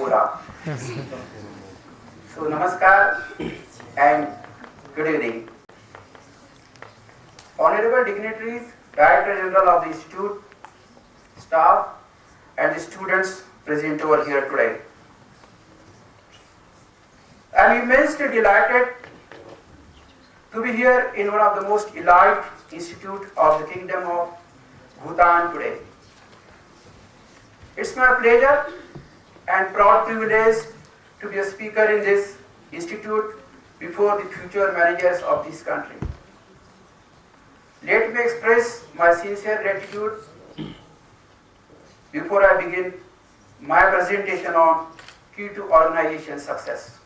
Pura. So Namaskar and good evening. Honorable dignitaries, Director General of the Institute, staff and the students present over here today. I am immensely delighted to be here in one of the most elite institute of the Kingdom of Bhutan today. It's my pleasure and proud privilege to be a speaker in this institute before the future managers of this country. Let me express my sincere gratitude before I begin my presentation on key to organization success.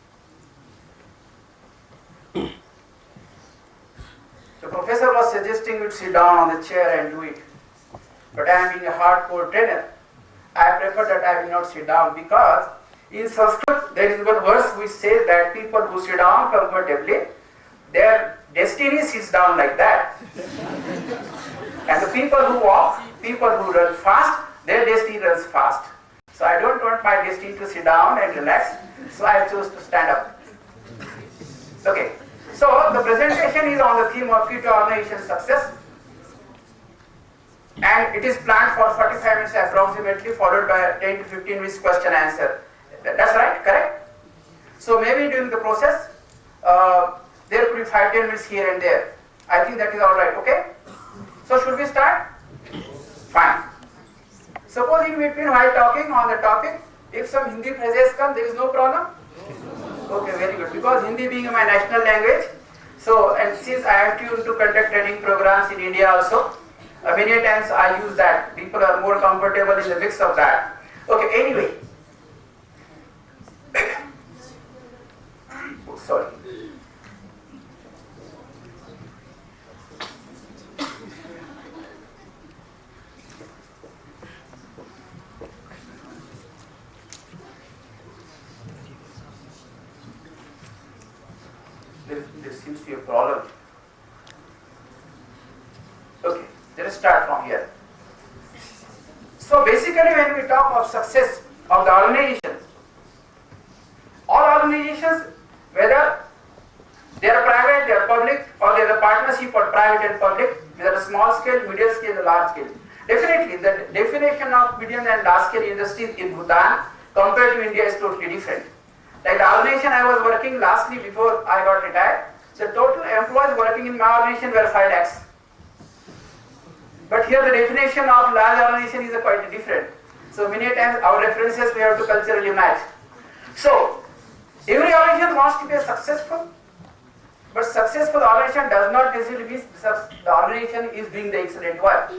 The professor was suggesting me to sit down on the chair and do it, but I am being a hardcore trainer. I prefer that I will not sit down because in Sanskrit there is one verse which says that people who sit down comfortably, their destiny sits down like that. And the people who walk, people who run fast, their destiny runs fast. So I don't want my destiny to sit down and relax, so I chose to stand up. Okay, so the presentation is on the theme of key to organization success. And it is planned for 45 minutes approximately, followed by 10 to 15 minutes question answer. That's right, correct? So maybe during the process, there could be 5-10 minutes here and there. I think that is all right, okay? So should we start? Fine. Suppose in between while talking on the topic, if some Hindi phrases come, there is no problem? Okay, very good. Because Hindi being my national language, so and since I am tuned to conduct training programs in India also, many times I use that. People are more comfortable in the mix of that. Okay, anyway. Oh, sorry. There seems to be a problem. Okay. Let us start from here. So basically when we talk of success of the organization, all organizations, whether they are private, they are public, or they are a partnership or private and public, whether small scale, medium scale, or large scale. Definitely the definition of medium and large scale industries in Bhutan compared to India is totally different. Like the organization I was working lastly before I got retired, the total employees working in my organization were 5 lakhs. But here the definition of large organization is quite different. So many times our references we have to culturally match. So every organization wants to be successful, but successful organization does not necessarily mean the organization is doing the excellent work.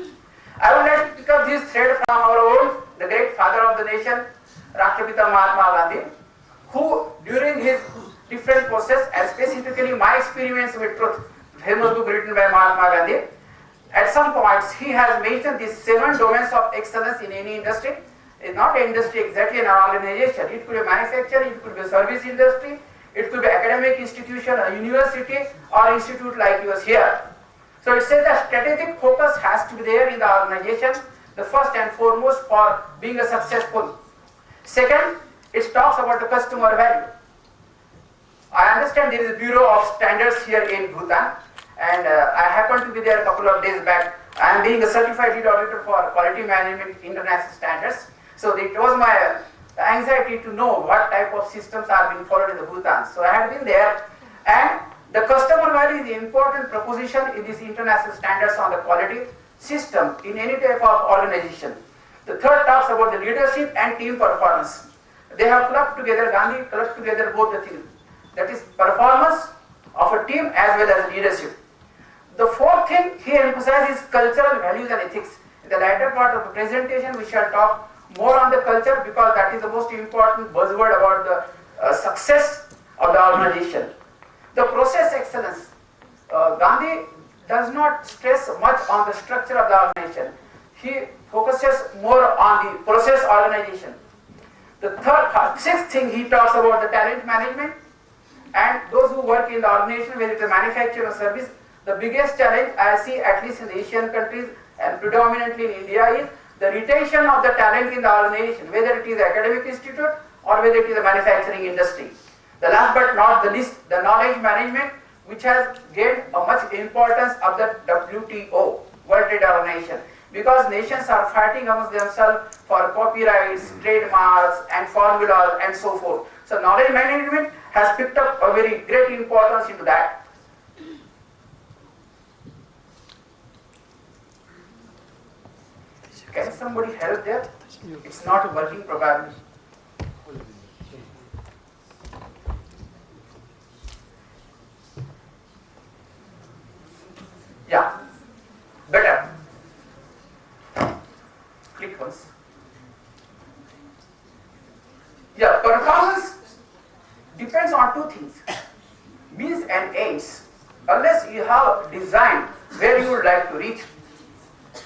I would like to pick up this thread from our own, the great father of the nation, Rashtrapita Mahatma Gandhi, who during his different process, and specifically my experience with truth, famous book written by Mahatma Gandhi, at some points he has mentioned these 7 domains of excellence in any industry. It's not an industry exactly, an organization. It could be manufacturing, it could be service industry, it could be academic institution, a university or institute like yours here. So it says that strategic focus has to be there in the organization, the first and foremost for being a successful. Second, it talks about the customer value. I understand there is a Bureau of Standards here in Bhutan, and I happened to be there a couple of days back. I am being a certified lead auditor for quality management international standards. So it was my anxiety to know what type of systems are being followed in the Bhutan. So I had been there, and the customer value is the important proposition in these international standards on the quality system in any type of organization. The third talks about the leadership and team performance. They have clubbed together, Gandhi clubbed together both the things. That is performance of a team as well as leadership. The fourth thing he emphasizes is cultural values and ethics. In the latter part of the presentation, we shall talk more on the culture because that is the most important buzzword about the success of the organization. The process excellence. Gandhi does not stress much on the structure of the organization. He focuses more on the process organization. The sixth thing he talks about the talent management, and those who work in the organization, whether it's a manufacturing or service, the biggest challenge I see, at least in the Asian countries and predominantly in India, is the retention of the talent in the organization, whether it is academic institute or whether it is a manufacturing industry. The last but not the least, the knowledge management, which has gained a much importance of the WTO, World Trade Organization, because nations are fighting amongst themselves for copyrights, trademarks and formulas and so forth. So knowledge management has picked up a very great importance into that. Can somebody help there? It's not working probably. Yeah, better. Click once. Yeah, performance depends on two things, means and ends. Unless you have designed where you would like to reach.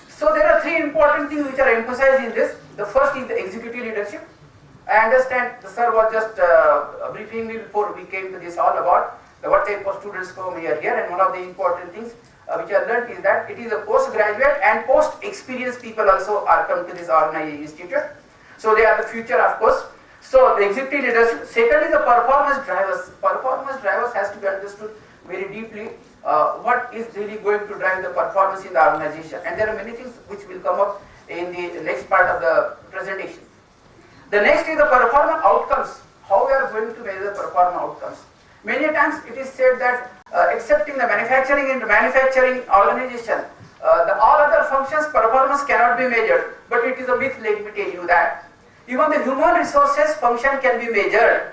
So there are three important things which are emphasized in this. The first is the executive leadership. I understand the sir was just briefing me before we came to this all about what type of students come here, and one of the important things which I learned is that it is a postgraduate and post-experienced people also are come to this organized institute. So they are the future, of course. So the executive leadership. Secondly, the performance drivers. Performance drivers has to be understood very deeply. What is really going to drive the performance in the organization, and there are many things which will come up in the next part of the presentation. The next is the performance outcomes. How we are going to measure the performance outcomes. Many times it is said that except in the manufacturing organization, the all other functions performance cannot be measured. But it is a myth, let me tell you that. Even the human resources function can be measured.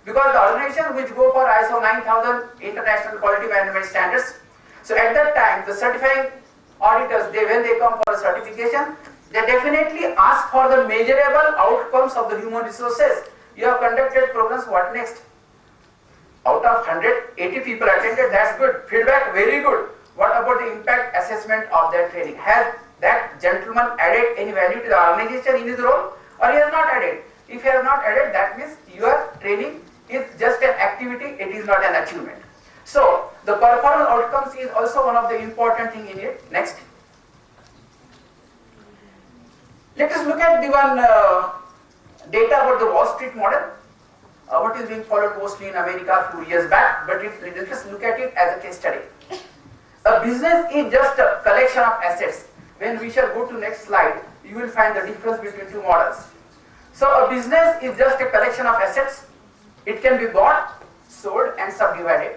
Because the organization which go for ISO 9000 International Quality Management Standards, so at that time the certifying auditors, when they come for a certification, they definitely ask for the measurable outcomes of the human resources. You have conducted programs, what next? Out of 100, 80 people attended, that's good. Feedback, very good. What about the impact assessment of that training? Has that gentleman added any value to the organization in his role, or he has not added? If he has not added, that means your training is just an activity, it is not an achievement. So, the performance outcomes is also one of the important thing in it. Next. Let us look at the one data about the Wall Street model. What is being followed mostly in America a few years back, but let us look at it as a case study. A business is just a collection of assets. When we shall go to next slide, you will find the difference between two models. So a business is just a collection of assets. It can be bought, sold and subdivided.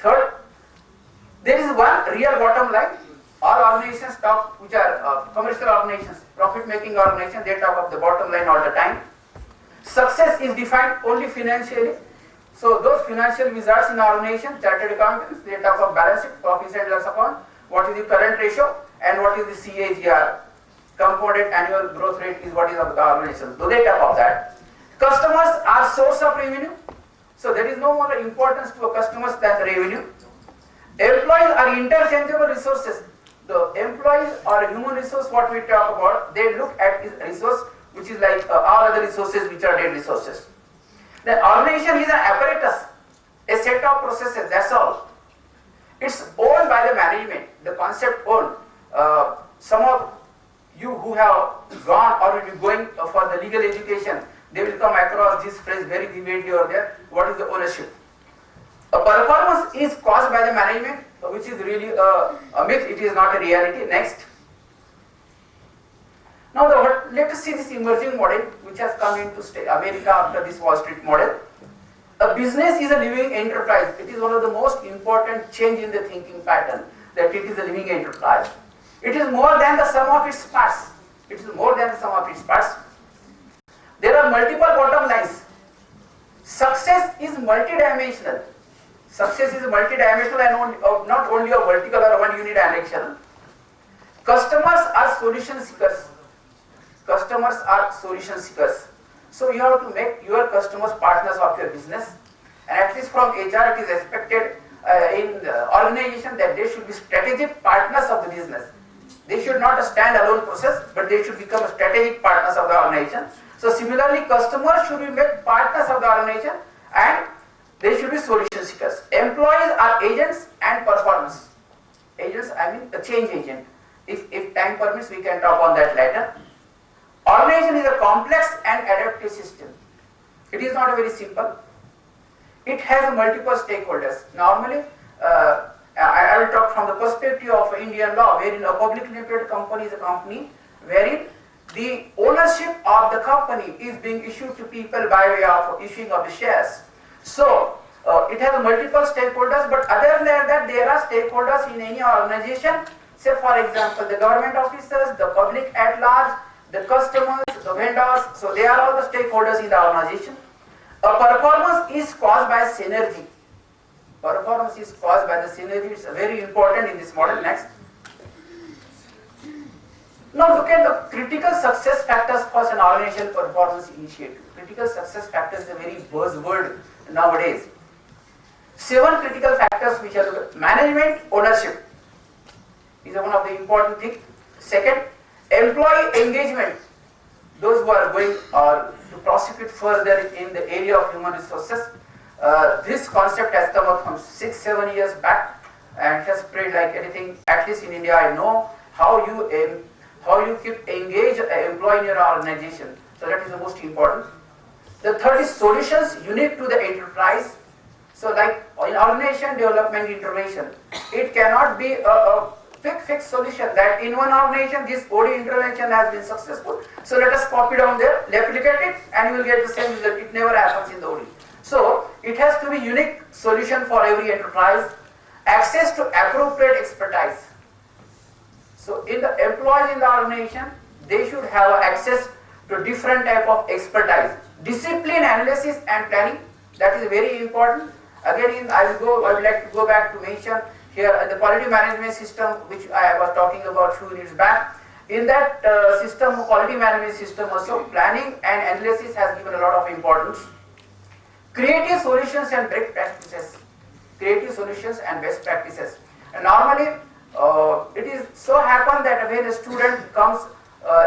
Third, there is one real bottom line. All organizations talk, which are commercial organizations, profit-making organizations, they talk of the bottom line all the time. Success is defined only financially. So those financial wizards in our organization, chartered accountants, they talk of balance sheet, profit and loss account, what is the current ratio and what is the CAGR, compounded annual growth rate is what is of the organization. So they talk of that. Customers are source of revenue. So there is no more importance to a customers than the revenue. Employees are interchangeable resources. The employees or human resource, what we talk about, they look at is resource which is like all other resources which are dead resources. The organization is an apparatus, a set of processes, that's all. It's owned by the management, the concept owned. Some of you who have gone or will be going for the legal education, they will come across this phrase very vividly over there. What is the ownership? A performance is caused by the management, which is really a myth, it is not a reality. Next. Now let us see this emerging model which has come into America after this Wall Street model. A business is a living enterprise. It is one of the most important change in the thinking pattern, that it is a living enterprise. It is more than the sum of its parts. It is more than the sum of its parts. There are multiple bottom lines. Success is multidimensional. Success is multidimensional and not only a vertical or one unidirectional. Customers are solution seekers. Customers are solution seekers. So you have to make your customers partners of your business. And at least from HR, it is expected in the organization that they should be strategic partners of the business. They should not a stand-alone process, but they should become strategic partners of the organization. So similarly, customers should be made partners of the organization and they should be solution seekers. Employees are agents and performers. Agents, I mean a change agent. If time permits, we can talk on that later. Organization is a complex and adaptive system. It is not very simple. It has multiple stakeholders. Normally, I will talk from the perspective of Indian law, wherein a public limited company is a company wherein the ownership of the company is being issued to people by way of issuing of the shares. So, it has multiple stakeholders, but other than that, there are stakeholders in any organization. Say, for example, the government officers, the public at large, the customers, the vendors. So, they are all the stakeholders in the organization. A performance is caused by synergy. Performance is caused by the synergy. It's very important in this model. Next. Now look at the critical success factors for an organizational performance initiative. Critical success factors is a very buzzword nowadays. 7 critical factors which are management ownership is one of the important things. Second, employee engagement. Those who are going to prosecute further in the area of human resources. This concept has come up from 6-7 years back and has spread like anything. At least in India, I know how you keep engaged employee in your organization. So that is the most important. The third is solutions unique to the enterprise. So like in organization development intervention, it cannot be a quick fix solution that in one organization this OD intervention has been successful. So let us copy down there, replicate it, and you will get the same result. It never happens in the OD. So it has to be unique solution for every enterprise. Access to appropriate expertise. So in the employees in the organization, they should have access to different type of expertise. Discipline analysis and planning, that is very important. Again, I would like to go back to mention here the quality management system which I was talking about few minutes back. In that system, quality management system also, planning and analysis has given a lot of importance. Creative solutions and best practices. Creative solutions and best practices. And normally, it is so happen that when a student comes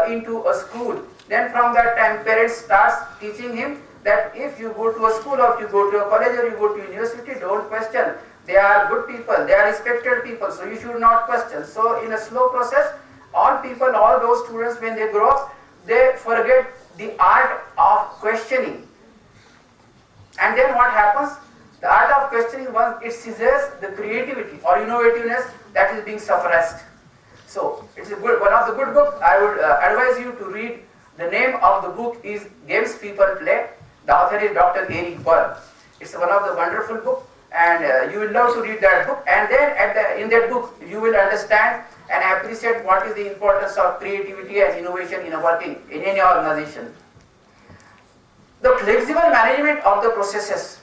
into a school, then from that time parents starts teaching him that if you go to a school or if you go to a college or you go to university, don't question. They are good people, they are respected people, so you should not question. So in a slow process, all people, all those students when they grow up, they forget the art of questioning. And then what happens? The art of questioning, once it seizes the creativity or innovativeness, that is being suppressed. So it's a good, one of the good books. I would advise you to read. The name of the book is Games People Play. The author is Dr. Eric Berne. It's one of the wonderful books, and you will love to read that book. And then in that book, you will understand and appreciate what is the importance of creativity and innovation in a working in any organization. The flexible management of the processes.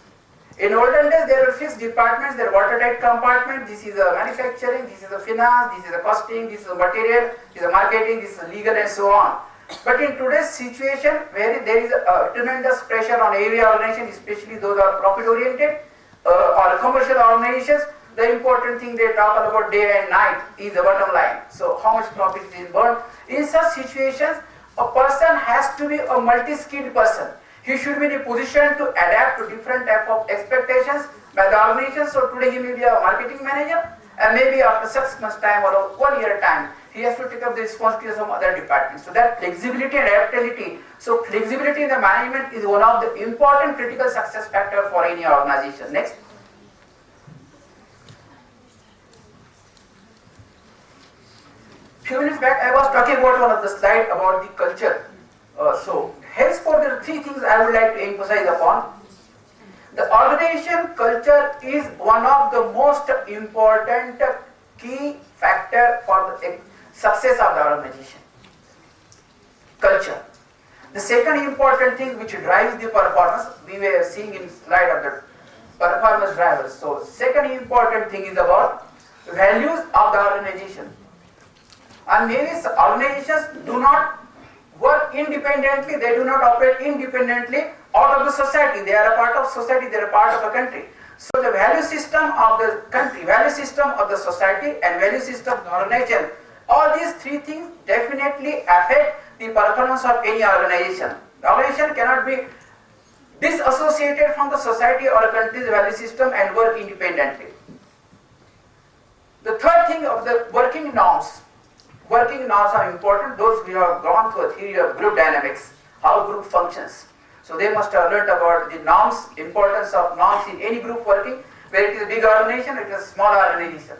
In olden days, there were fixed departments, there were watertight compartment. This is a manufacturing, this is a finance, this is a costing, this is a material, this is a marketing, this is a legal, and so on. But in today's situation, where there is a tremendous pressure on every organization, especially those are profit-oriented or commercial organizations, the important thing they talk about day and night is the bottom line. So how much profit is burned? In such situations, a person has to be a multi-skilled person. He should be in a position to adapt to different type of expectations by the organization. So today he may be a marketing manager, and maybe after 6 months time or 1 year time, he has to take up the responsibility of some other department. So that flexibility and adaptability. So flexibility in the management is one of the important critical success factor for any organization. Next. Few minutes back, I was talking about one of the slide about the culture. So henceforth, there are 3 things I would like to emphasize upon. The organization culture is one of the most important key factor for the success of the organization. Culture. The second important thing which drives the performance, we were seeing in slide of the performance drivers. So second important thing is about values of the organization. And maybe organizations do not work independently, they do not operate independently out of the society. They are a part of society, they are a part of a country. So the value system of the country, value system of the society, and value system of the organization, all these 3 things definitely affect the performance of any organization. The organization cannot be disassociated from the society or a country's value system and work independently. The third thing of the working norms. Working norms are important. Those who have gone through a theory of group dynamics, how group functions. So they must have learnt about the norms, importance of norms in any group working, whether it is a big organization, it is a small organization.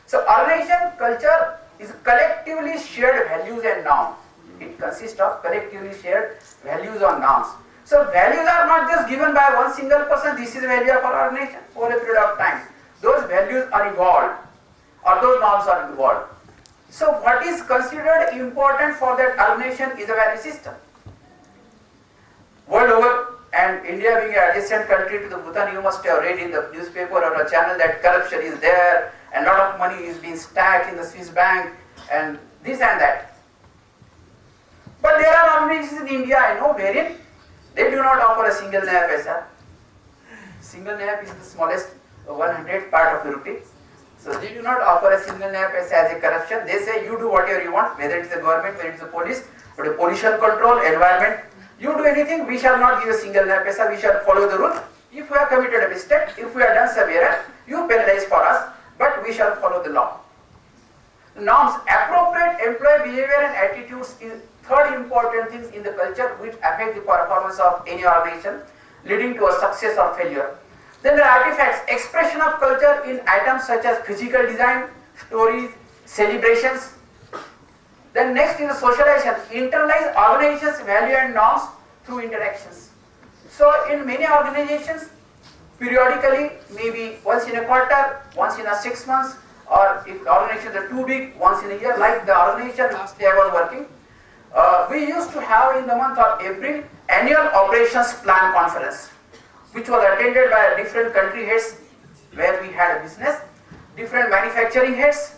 So organization culture is collectively shared values and norms. It consists of collectively shared values or norms. So values are not just given by one single person, this is the value of our organization over a period of time. Those values are evolved or those norms are evolved. So what is considered important for that organization is a value system. World over, and India being an adjacent country to the Bhutan, you must have read in the newspaper or a channel that corruption is there and a lot of money is being stacked in the Swiss bank and this and that. But there are organizations in India, I know, wherein they do not offer a single naya paisa. Single naya is the smallest 100th part of the rupee. So they do not offer a single naya paisa as a corruption. They say you do whatever you want, whether it is the government, whether it is the police, but a pollution control, environment, you do anything, we shall not give a single naya paisa, we shall follow the rule. If we have committed a mistake, if we have done some error, you penalize for us, but we shall follow the law. Norms, appropriate employee behavior and attitudes is third important things in the culture which affect the performance of any organization, leading to a success or failure. Then the artifacts, expression of culture in items such as physical design, stories, celebrations. Then next is the socialization, internalize organization's value and norms through interactions. So in many organizations, periodically, maybe once in a quarter, once in a 6 months, or if organizations are too big, once in a year, like the organization last day I was working, we used to have in the month of April annual operations plan conference, which was attended by different country heads where we had a business, different manufacturing heads,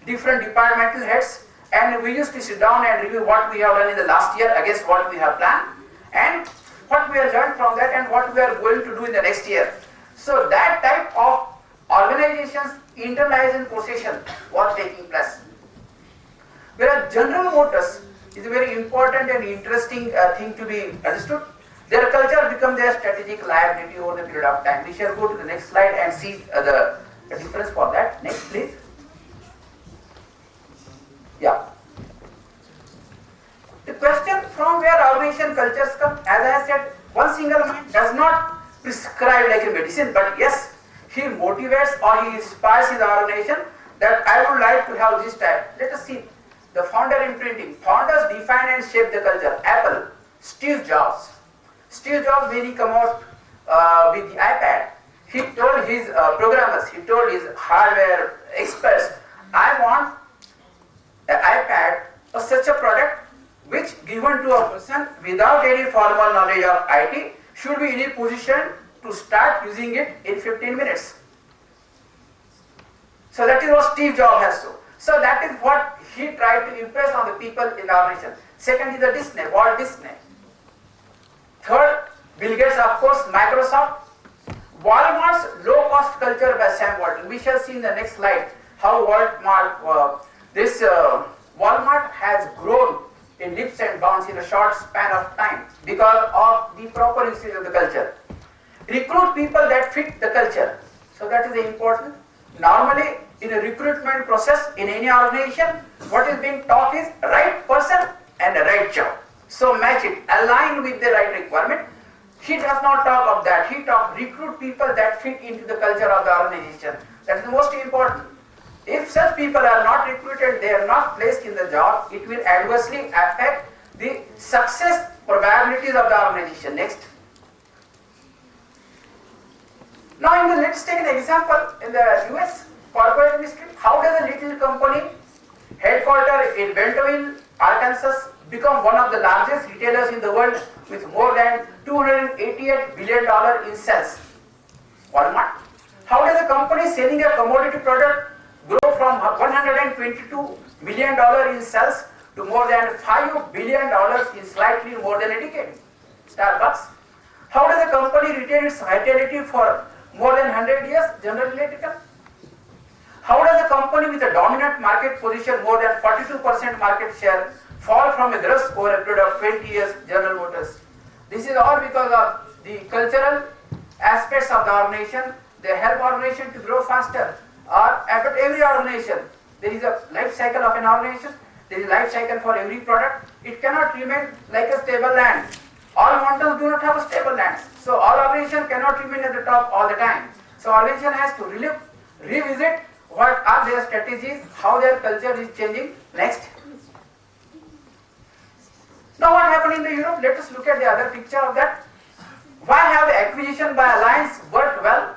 different departmental heads, and we used to sit down and review what we have done in the last year against what we have planned and what we have learned from that and what we are going to do in the next year. So that type of organization's internalization procession was taking place. Whereas General Motors is a very important and interesting thing to be understood. Their culture becomes their strategic liability over the period of time. We shall go to the next slide and see the difference for that. Next, please. Yeah. The question from where organization cultures come, as I said, one single man does not prescribe like a medicine, but yes, he motivates or he inspires in the organization that I would like to have this type. Let us see. The founder in printing. Founders define and shape the culture. Apple, Steve Jobs. Steve Jobs, when he come out with the iPad, he told his programmers, he told his hardware experts, I want an iPad or such a product which given to a person without any formal knowledge of IT should be in a position to start using it in 15 minutes. So that is what Steve Jobs has to. So that is what he tried to impress on the people in the organization. Second is the Disney, Walt Disney. Third, Bill Gates, of course, Microsoft. Walmart's low-cost culture by Sam Walton. We shall see in the next slide how Walmart has grown in leaps and bounds in a short span of time because of the proper usage of the culture. Recruit people that fit the culture. So that is important. Normally, in a recruitment process in any organization, what is being taught is right person and the right job. So match it, align with the right requirement. He does not talk of that. He talks recruit people that fit into the culture of the organization. That is the most important. If such people are not recruited, they are not placed in the job, it will adversely affect the success probabilities of the organization. Next. Now, let's take an example in the US corporate industry. How does a little company headquartered in Bentonville, Arkansas, become one of the largest retailers in the world with more than $288 billion in sales? Walmart. How does a company selling a commodity product grow from $122 million in sales to more than $5 billion in slightly more than a decade? Starbucks. How does a company retain its vitality for more than 100 years? General Electric. How does a company with a dominant market position, more than 42% market share, fall from a growth over a period of 20 years? General Motors. This is all because of the cultural aspects of the organization. They help organization to grow faster. But every organization, there is a life cycle of an organization. There is a life cycle for every product. It cannot remain like a stable land. All mountains do not have a stable lands. So all organization cannot remain at the top all the time. So organization has to revisit what are their strategies, how their culture is changing. Next. Now what happened in the Europe? Let us look at the other picture of that. Why have the acquisition by alliance worked well,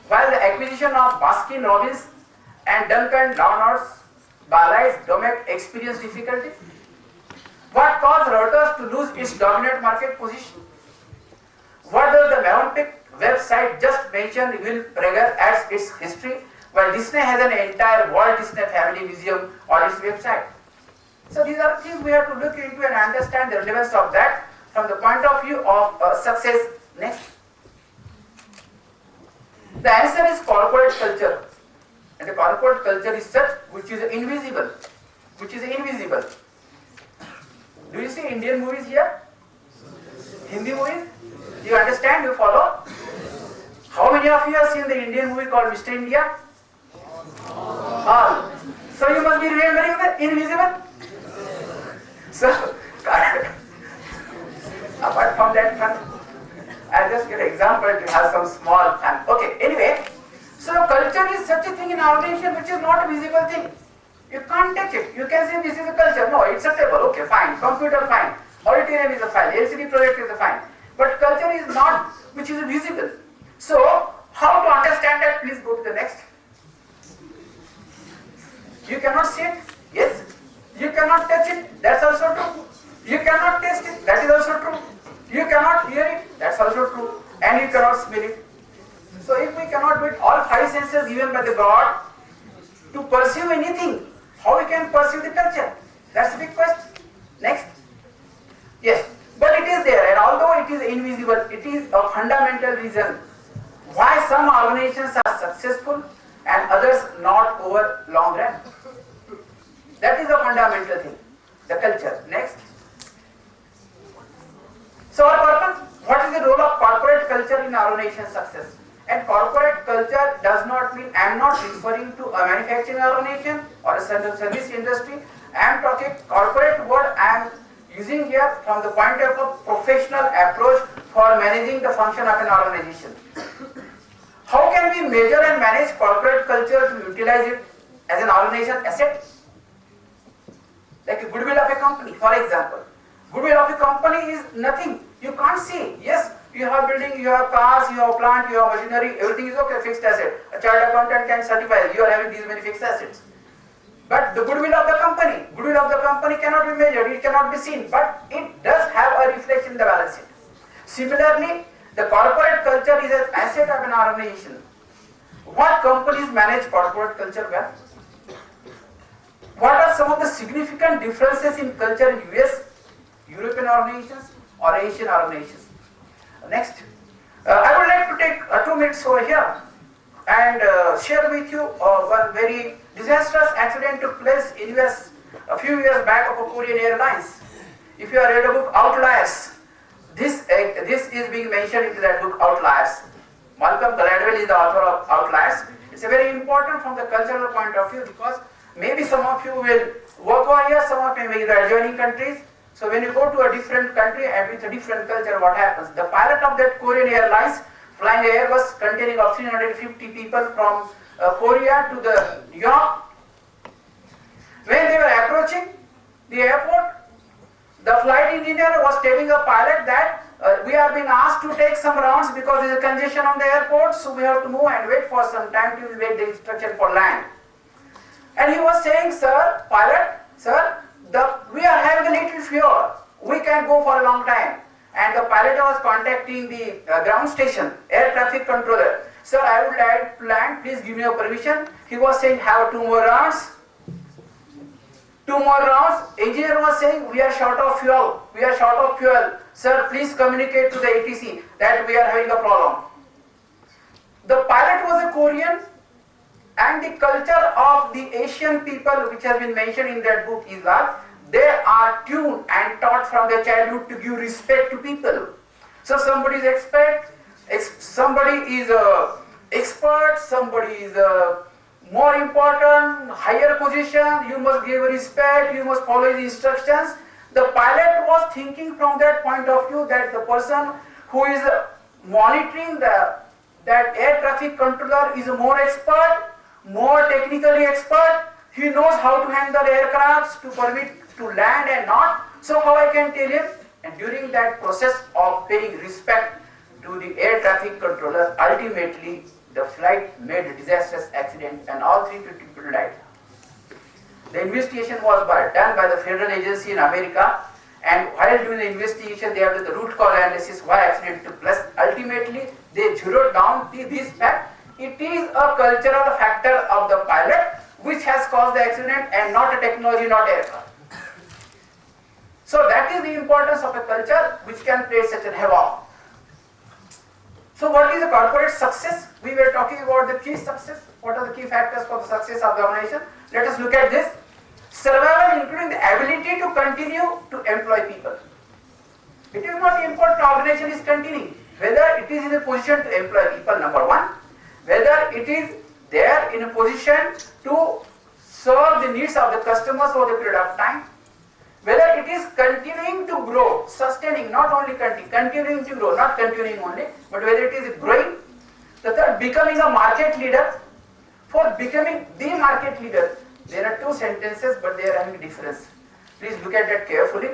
while the acquisition of Baskin Robbins and Duncan Downers by allies Domecq experienced difficulty? What caused Reuters to lose its dominant market position? What does the Movenpick website just mentioned Will Prager adds its history, while Disney has an entire Walt Disney Family Museum on its website? So these are things we have to look into and understand the relevance of that from the point of view of success. Next. The answer is corporate culture. And the corporate culture is such which is invisible. Which is invisible. Do you see Indian movies here? Hindi movies? Do you understand? You follow? How many of you have seen the Indian movie called Mr. India? All. So you must be remembering the invisible. So, apart from that fun, I'll just give an example to have some small fun. Okay, anyway, so culture is such a thing in our nation which is not a visible thing. You can't touch it. You can say this is a culture. No, it's a table. Okay, fine. Computer, fine. Auditorium is a file. LCD project is a fine. But culture is not, which is visible. So, how to understand that? Please go to the next. You cannot see it. Yes. You cannot touch it. That's also true. You cannot taste it. That is also true. You cannot hear it. That's also true. And you cannot smell it. So, if we cannot with all five senses given by the God to perceive anything, how we can perceive the culture? That's the big question. Next. Yes. But it is there, and although it is invisible, it is a fundamental reason why some organizations are successful and others not over long run. That is a fundamental thing, the culture. Next. So our purpose, what is the role of corporate culture in our nation's success? And corporate culture does not mean, I am not referring to a manufacturing organization or a service industry. I am talking corporate word I am using here from the point of a professional approach for managing the function of an organization. How can we measure and manage corporate culture to utilize it as an organization asset? Like a goodwill of a company, for example. Goodwill of a company is nothing. You can't see. Yes, you have building, you have cars, you have plant, you have machinery, everything is okay, fixed asset. A chartered accountant can certify you are having these many fixed assets. But the goodwill of the company cannot be measured, it cannot be seen, but it does have a reflection in the balance sheet. Similarly, the corporate culture is an asset of an organization. What companies manage corporate culture well? What are some of the significant differences in culture in US, European organizations or Asian organizations? Next. I would like to take 2 minutes over here and share with you one very disastrous accident took place in US a few years back of a Korean Airlines. If you have read a book, Outliers, this is being mentioned in that book, Outliers. Malcolm Gladwell is the author of Outliers. It's a very important from the cultural point of view because maybe some of you will work over here, some of you may be the adjoining countries. So when you go to a different country and with a different culture, what happens? The pilot of that Korean Airlines flying an Airbus containing of 350 people from Korea to the New York. When they were approaching the airport, the flight engineer was telling a pilot that we are being asked to take some rounds because there is a congestion on the airport, so we have to move and wait for some time till we wait the instruction for land. And he was saying, sir, pilot, sir, we are having a little fuel. We can go for a long time. And the pilot was contacting the ground station, air traffic controller. Sir, I would like to land, please give me a permission. He was saying, have 2 more rounds. 2 more rounds. Engineer was saying, we are short of fuel. We are short of fuel. Sir, please communicate to the ATC that we are having a problem. The pilot was a Korean, and the culture of the Asian people, which has been mentioned in that book, is that they are tuned and taught from their childhood to give respect to people. So somebody is expert, somebody is expert, somebody is more important, higher position, you must give respect, you must follow his instructions. The pilot was thinking from that point of view that the person who is monitoring that air traffic controller is more expert, more technically expert. He knows how to handle aircrafts to permit to land and not. So how I can tell him? And during that process of paying respect to the air traffic controller, ultimately the flight made a disastrous accident and all 350 people died. The investigation was done by the federal agency in America, and while doing the investigation they have done the root cause analysis why accident took place. Ultimately they zeroed down this fact. It is a cultural factor of the pilot which has caused the accident and not a technology, not aircraft. So that is the importance of a culture which can create such a havoc. So what is the corporate success? We were talking about the key success. What are the key factors for the success of the organization? Let us look at this. Survival including the ability to continue to employ people. It is not important the organization is continuing. Whether it is in a position to employ people, number one. Whether it is there in a position to serve the needs of the customers over the period of time. Whether it is continuing to grow, sustaining, not only continuing to grow, not continuing only, but whether it is growing. The third, becoming a market leader. For becoming the market leader, there are two sentences, but they are having a difference. Please look at that carefully.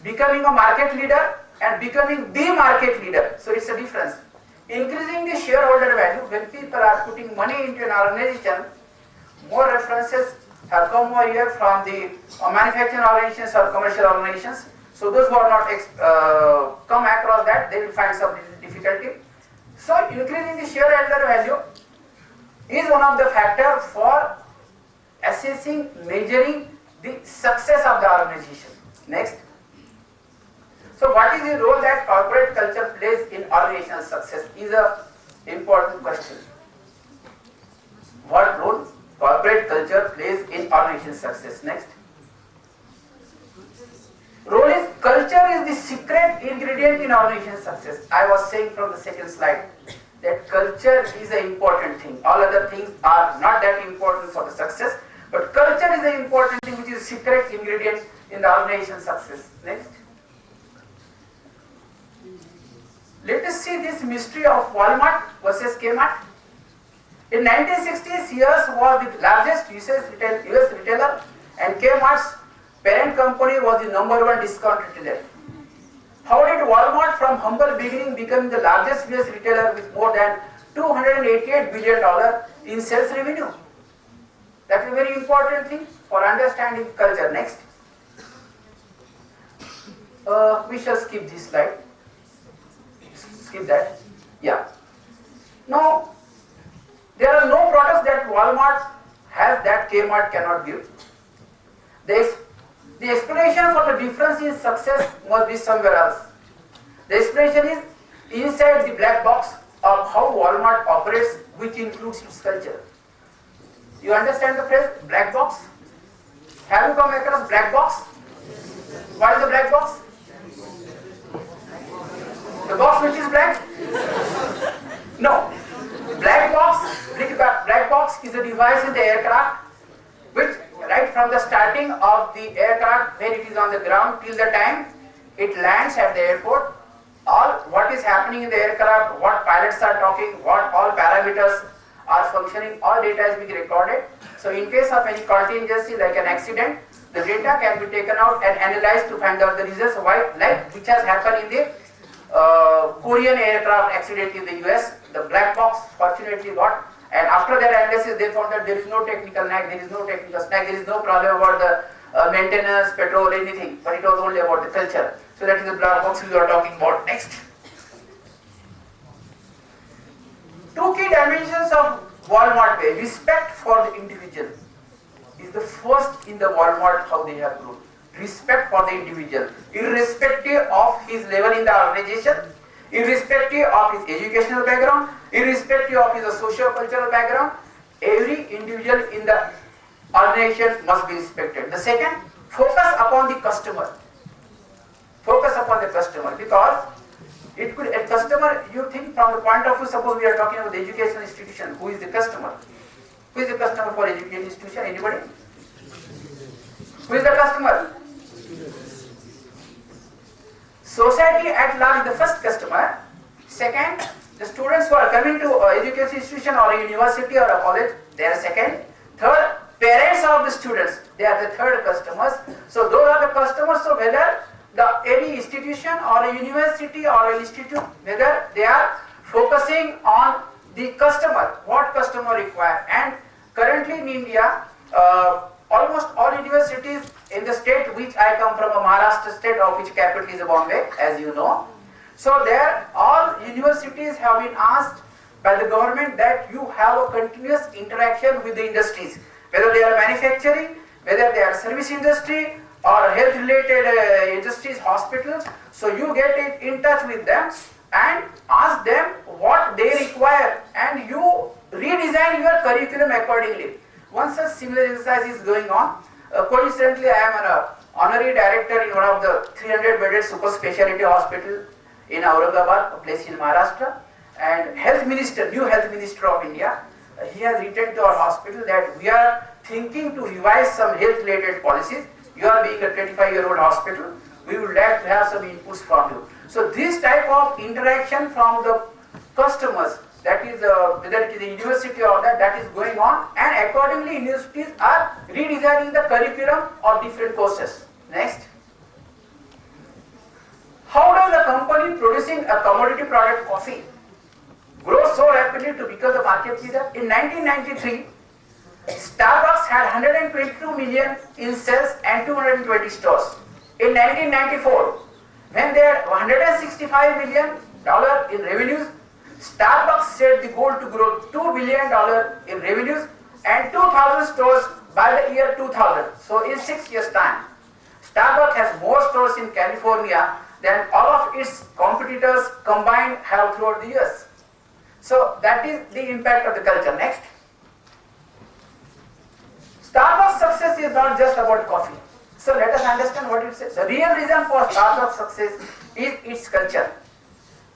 Becoming a market leader and becoming the market leader. So it's a difference. Increasing the shareholder value. When people are putting money into an organization, more references have come over here from the manufacturing organizations or commercial organizations. So those who are not come across that, they will find some difficulty. So increasing the shareholder value is one of the factors for assessing, measuring the success of the organization. Next. So what is the role that corporate culture plays in organizational success is an important question. What role corporate culture plays in organization success? Next. Role is culture is the secret ingredient in organization success. I was saying from the second slide that culture is an important thing. All other things are not that important for the success, but culture is an important thing which is secret ingredient in the organization success. Next. Let us see this mystery of Walmart versus Kmart. In 1960s, Sears was the largest US retailer and Kmart's parent company was the #1 discount retailer. How did Walmart from humble beginning become the largest US retailer with more than $288 billion in sales revenue? That is a very important thing for understanding culture. Next. We shall skip this slide. Skip that. Yeah. Now, there are no products that Walmart has that Kmart cannot give. The explanation for the difference in success must be somewhere else. The explanation is inside the black box of how Walmart operates, which includes its culture. You understand the phrase black box? Have you come across black box? What is the black box? The box which is black? No. Black box is a device in the aircraft which right from the starting of the aircraft when it is on the ground till the time it lands at the airport, all what is happening in the aircraft, what pilots are talking, what all parameters are functioning, all data is being recorded. So in case of any contingency like an accident, the data can be taken out and analyzed to find out the reasons why, like which has happened in the Korean aircraft accident in the US. The black box fortunately got, and after that analysis they found that there is no technical snag, there is no problem about the maintenance, petrol, anything, but it was only about the culture. So that is the black box we are talking about. Next. Two key dimensions of Walmart way. Respect for the individual is the first in the Walmart how they have grown. Respect for the individual, irrespective of his level in the organization, irrespective of his educational background, irrespective of his socio-cultural background, every individual in the organization must be respected. The second, focus upon the customer. Focus upon the customer, because it could, a customer, you think from the point of view, suppose we are talking about the educational institution, who is the customer? Who is the customer for education institution? Anybody? Who is the customer? society at large, the first customer. Second, the students who are coming to education institution or a university or a college, they are second. Third, parents of the students, they are the third customers. So those are the customers. So whether any institution or a university or an institute, whether they are focusing on the customer, what customer require. And currently in India, almost all universities in the state which I come from, a Maharashtra state, of which capital is Bombay, as you know. So there, all universities have been asked by the government that you have a continuous interaction with the industries, whether they are manufacturing, whether they are service industry or health related industries, hospitals. So you get in touch with them and ask them what they require, and you redesign your curriculum accordingly. One such similar exercise is going on. Coincidentally, I am an honorary director in one of the 300-bedded super specialty hospital in Aurangabad, a place in Maharashtra. And new health minister of India, he has written to our hospital that we are thinking to revise some health related policies. You are being a 25-year-old hospital, we would like to have some inputs from you. So this type of interaction from the customers, that is whether it is a university or that is going on, and accordingly universities are redesigning the curriculum of different courses. Next. How does a company producing a commodity product, coffee, grow so rapidly to become the market leader? In 1993, Starbucks had 122 million in sales and 220 stores. In 1994, when they had $165 million in revenues, Starbucks set the goal to grow $2 billion in revenues and 2,000 stores by the year 2000. So in 6 years' time, Starbucks has more stores in California than all of its competitors combined have throughout the years. So that is the impact of the culture. Next. Starbucks success is not just about coffee. So let us understand what it says. The real reason for Starbucks success is its culture,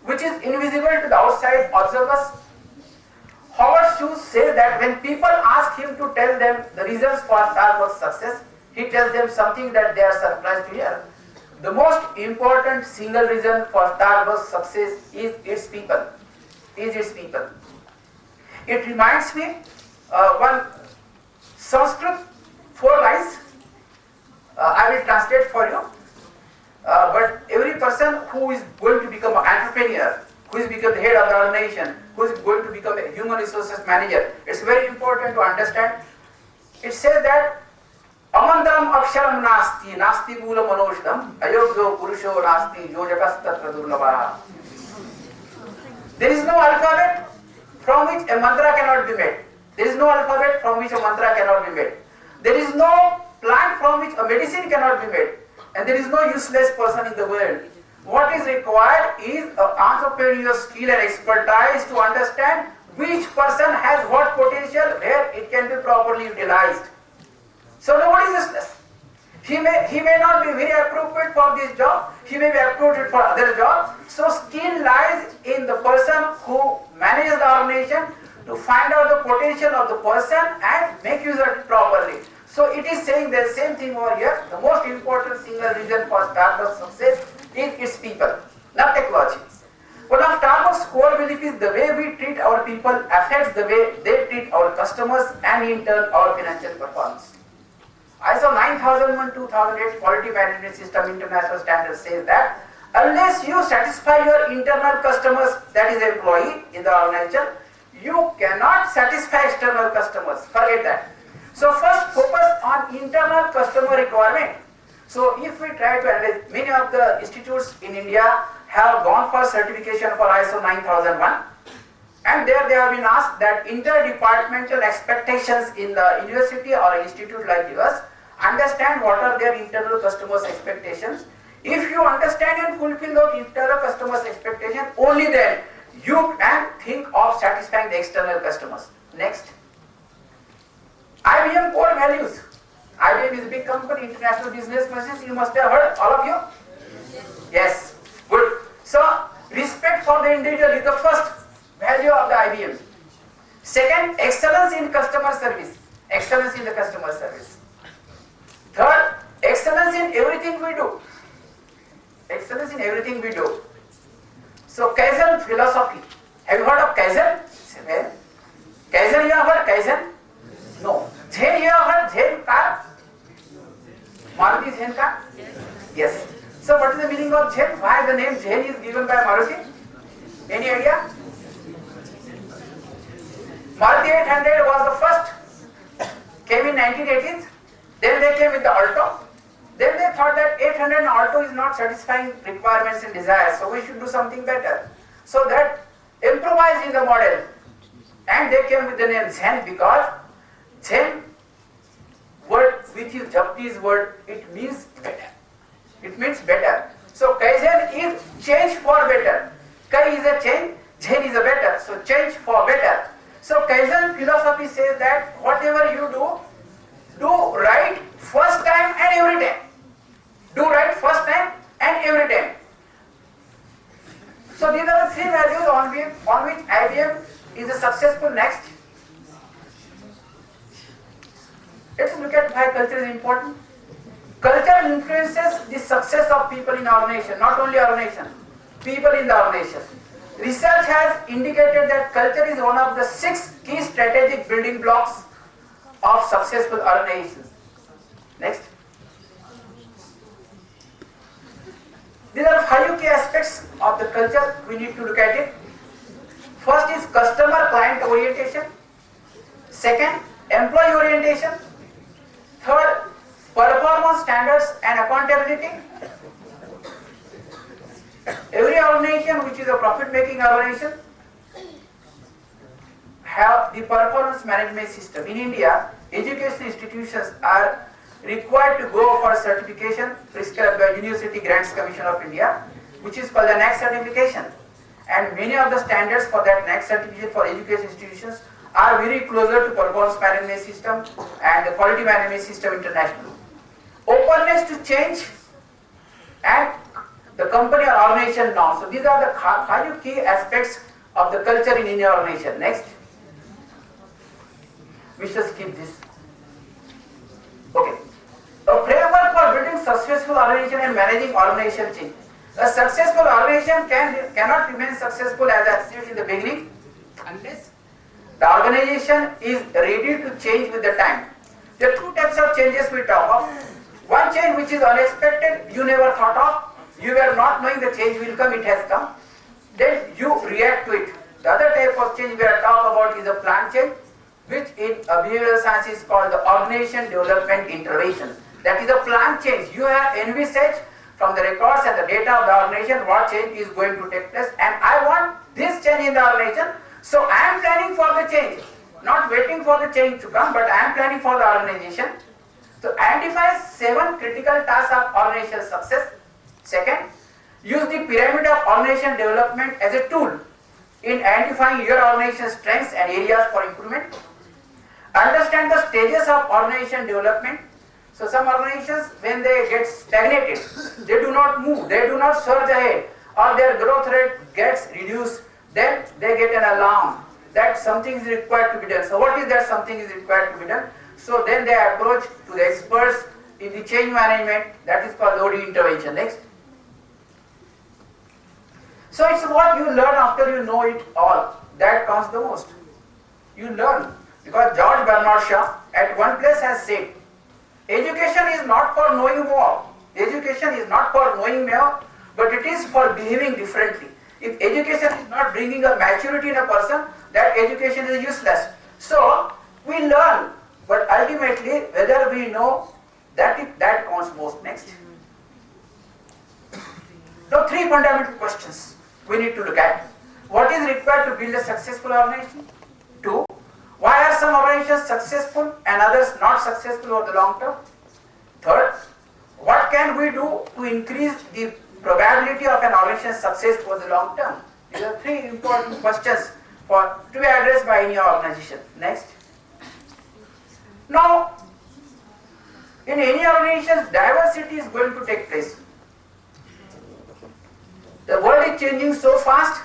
which is invisible to the outside observers. Howard Schultz says that when people ask him to tell them the reasons for Starbucks success, he tells them something that they are surprised to hear. The most important single reason for Starbucks success is its people. It reminds me one Sanskrit 4 lines. I will translate for you. But every person who is going to become an entrepreneur, who is become the head of the organization, who is going to become a human resources manager, it's very important to understand. It says that Amantaram aksharam nasti mula manoshtam ayogyo purusho nasti yojakas tatra durlabha. There is no alphabet from which a mantra cannot be made. There is no alphabet from which a mantra cannot be made. There is no plant from which a medicine cannot be made. And there is no useless person in the world. What is required is an entrepreneurial skill and expertise to understand which person has what potential, where it can be properly utilized. So nobody is useless. He may not be very appropriate for this job, he may be appropriate for other jobs. So skill lies in the person who manages the organization to find out the potential of the person and make use of it properly. So it is saying the same thing over here. The most important single reason for Starbucks success is its people, not technology. One of Starbucks' core beliefs is the way we treat our people affects the way they treat our customers and in turn our financial performance. ISO 9001:2008 Quality Management System International Standard says that unless you satisfy your internal customers, that is employee in the organization, you cannot satisfy external customers. Forget that. So first focus on internal customer requirement. So if we try to analyze, many of the institutes in India have gone for certification for ISO 9001, and there they have been asked that interdepartmental expectations in the university or institute like yours, understand what are their internal customers' expectations. If you understand and fulfill those internal customers' expectations, only then you can think of satisfying the external customers. Next. IBM core values. IBM is a big company, international business machines, you must have heard, all of you? Yes, good. So, respect for the individual is the first value of the IBM. Second, excellence in customer service. Excellence in the customer service. Third, excellence in everything we do. Excellence in everything we do. So Kaizen philosophy. Have you heard of Kaizen? Well, Kaizen you have heard? Kaizen? No. Zen you have heard? Zen car? Maruti Zen car? Yes. So what is the meaning of Zen? Why the name Zen is given by Maruti? Any idea? Maruti 800 was the first, came in 1980s, then they came with the Alto. Then they thought that 800 and Alto is not satisfying requirements and desires, so we should do something better. So that improvised in the model, and they came with the name Zen because Zen word, which is Japanese word, it means better. It means better. So Kaizen is change for better. Kai is a change, Zen is a better. So change for better. So Kaizen philosophy says that whatever you do right first time and every time. Do right first time and every time. So these are the three values on which IBM is a successful. Next. Let's look at why culture is important. Culture influences the success of people in organization, not only organization, people in the organization. Research has indicated that culture is one of the 6 key strategic building blocks of successful organizations. Next. These are 5 key aspects of the culture we need to look at it. First is customer client orientation. Second, employee orientation. Third, performance standards and accountability. Every organization which is a profit-making organization have the performance management system. In India, education institutions are required to go for certification prescribed by University Grants Commission of India, which is called the NAAC certification. And many of the standards for that NAAC certification for education institutions are very closer to performance management system and the quality management system internationally. Openness to change and the company or organization norms. So these are the 5 key aspects of the culture in Indian organization. Next. We shall skip this. Okay. A framework for building successful organization and managing organization change. A successful organization cannot remain successful as I said in the beginning unless the organization is ready to change with the time. There are 2 types of changes we talk of. One change which is unexpected, you never thought of, you were not knowing the change will come, it has come. Then you react to it. The other type of change we are talking about is a planned change, which in behavioral science is called the organization development intervention. That is a planned change. You have envisaged from the records and the data of the organization what change is going to take place, and I want this change in the organization, so I am planning for the change, not waiting for the change to come, but I am planning for the organization. So identify 7 critical tasks of organizational success. Second, use the pyramid of organization development as a tool in identifying your organization's strengths and areas for improvement. Understand the stages of organization development. So some organizations, when they get stagnated, they do not move, they do not surge ahead, or their growth rate gets reduced, then they get an alarm that something is required to be done. So what is that something is required to be done? So then they approach to the experts in the change management, that is called OD intervention. Next. So it's what you learn after you know it all, that counts the most. You learn, because George Bernard Shaw at one place has said, education is not for knowing more, education is not for knowing more, but it is for behaving differently. If education is not bringing a maturity in a person, that education is useless. So we learn, but ultimately whether we know, that counts most. Next. Now 3 fundamental questions we need to look at. What is required to build a successful organization? 2. Why are some organizations successful and others not successful over the long term? 3rd, what can we do to increase the probability of an organization's success for the long term? These are 3 important questions to be addressed by any organization. Next. Now, in any organization, diversity is going to take place. The world is changing so fast,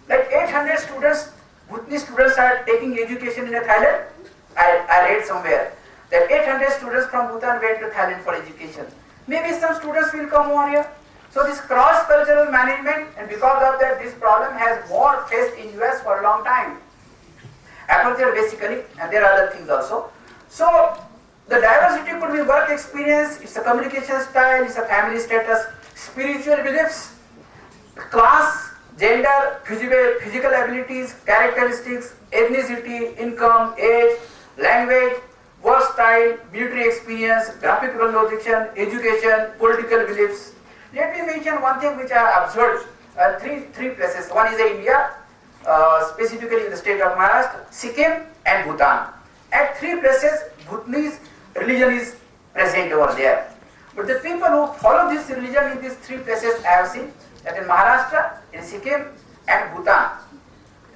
like 800 students, Bhutanese students are taking education in Thailand. I read somewhere that 800 students from Bhutan went to Thailand for education. Maybe some students will come over here, So this cross-cultural management, and because of that, this problem has more faced in US for a long time. Aperture basically, and there are other things also. So the diversity could be work experience, it's a communication style, it's a family status, spiritual beliefs, class, gender, physical abilities, characteristics, ethnicity, income, age, language, work style, military experience, graphical location, education, political beliefs. Let me mention one thing which I observed, three places. One is India, specifically in the state of Maharashtra, Sikkim and Bhutan. At three places, Bhutanese religion is present over there. But the people who follow this religion in these three places I have seen, that in Maharashtra, in Sikkim and Bhutan.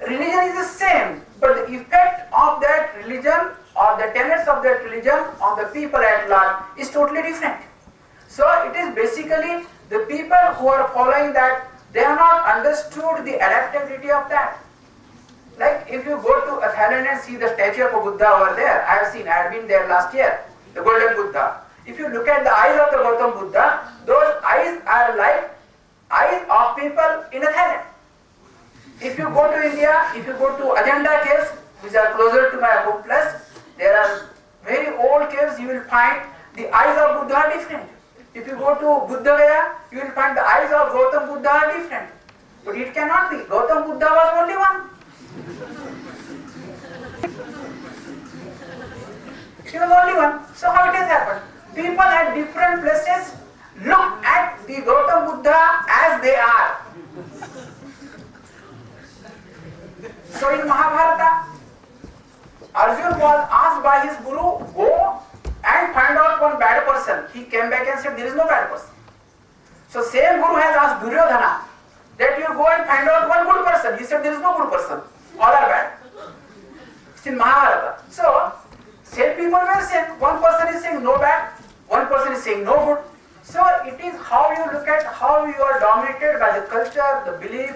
Religion is the same, but the effect of that religion or the tenets of that religion on the people at large is totally different. So it is basically the people who are following that, they have not understood the adaptability of that. Like if you go to Thailand and see the statue of a Buddha over there, I have seen, I had been there last year, the golden Buddha. If you look at the eyes of the Gautam Buddha, those eyes are like eyes of people in a Thailand. If you go to India, if you go to Ajanta caves, which are closer to my home place, there are very old caves, you will find the eyes of Buddha are different. If you go to Buddha Gaya, you will find the eyes of Gautam Buddha are different. But it cannot be. Gautam Buddha was only one. He was only one. So how it has happened? People at different places look at the Gautam Buddha as they are. So in Mahabharata, Arjuna was asked by his guru, go and find out one bad person. He came back and said, there is no bad person. So same guru has asked Duryodhana that you go and find out one good person. He said, there is no good person. All are bad. It's in Mahabharata. So, same people were saying, one person is saying no bad, one person is saying no good. So it is how you look at how you are dominated by the culture, the belief,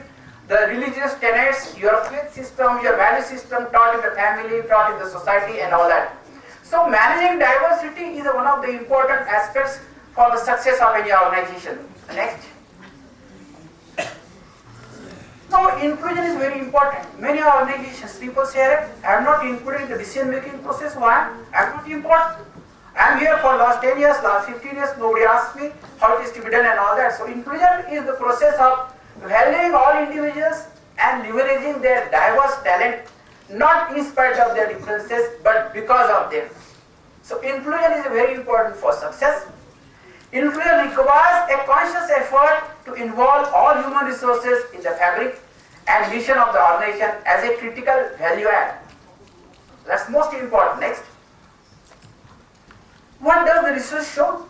the religious tenets, your faith system, your value system taught in the family, taught in the society and all that. So managing diversity is one of the important aspects for the success of any organization. Next. Now inclusion is very important. Many organizations, people say, I am not included in the decision making process. Why? I am not important. I am here for last 10 years, last 15 years, nobody asked me how it is to be done and all that. So inclusion is the process of valuing all individuals and leveraging their diverse talent, not in spite of their differences, but because of them. So inclusion is very important for success. Inclusion requires a conscious effort to involve all human resources in the fabric and mission of the organization as a critical value add. That's most important. Next. What does the research show?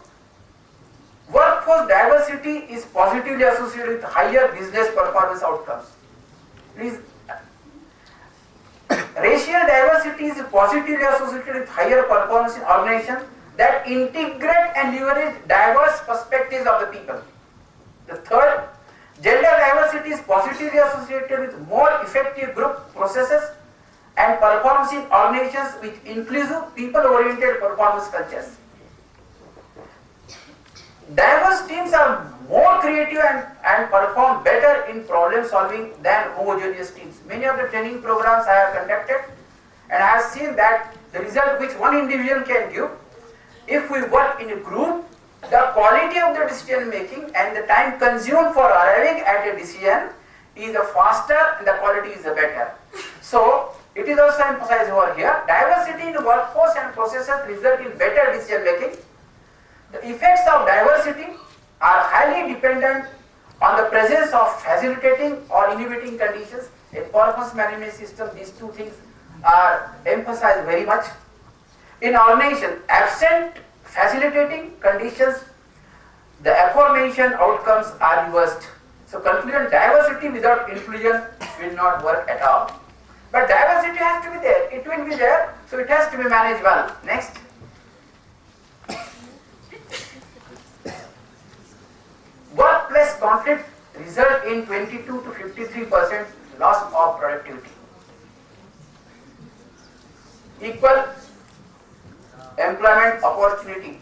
Workforce diversity is positively associated with higher business performance outcomes. Racial diversity is positively associated with higher performance in organizations that integrate and leverage diverse perspectives of the people. The third, gender diversity is positively associated with more effective group processes and performance in organizations with inclusive, people-oriented performance cultures. Diverse teams are more creative and perform better in problem solving than homogeneous teams. Many of the training programs I have conducted, and I have seen that the result which one individual can give, if we work in a group, the quality of the decision making and the time consumed for arriving at a decision is faster and the quality is better. So, it is also emphasized over here, diversity in workforce and processes result in better decision making. The effects of diversity are highly dependent on the presence of facilitating or inhibiting conditions. In performance management system, these two things are emphasized very much. In organization, absent facilitating conditions, the aforementioned outcomes are reversed. So conclusion, diversity without inclusion will not work at all. But diversity has to be there. It will be there, so it has to be managed well. Next. Workplace conflict result in 22 to 53% loss of productivity. Equal employment opportunity.